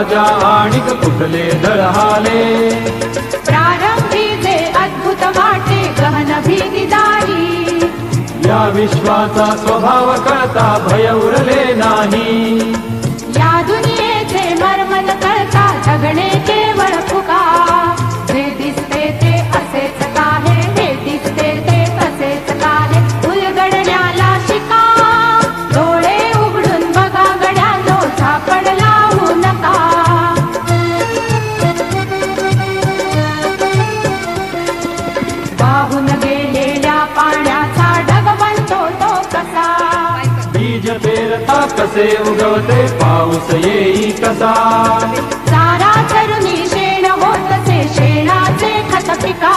राजा आणिक कुठले दळहाले. प्रारंभी जे अद्भुत वाटे गहन भीतीदारी, या विश्वाचा स्वभाव कळता भय उरले नाही. या दुनियेचे मर्म न कळता जगणे केवळ फुका. जे दिसते ते असेच काहे, हे दिसते ते असेच काहे, उलगडण्याला शिका. डोळे उघडून बघा गड्यानो, झापड लावू नका. वाहून गेलेल्या पाण्याचा ढग बनतो तो कसा. बीज पेरता कसे उगवते पाऊस येई कसा. सारा तरुणी शेण होतसे शेणाचे खत पिका.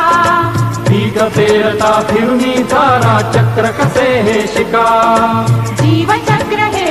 पीक पेरता फिरुनी चारा चक्र कसे हे शिका. जीवचक्र हे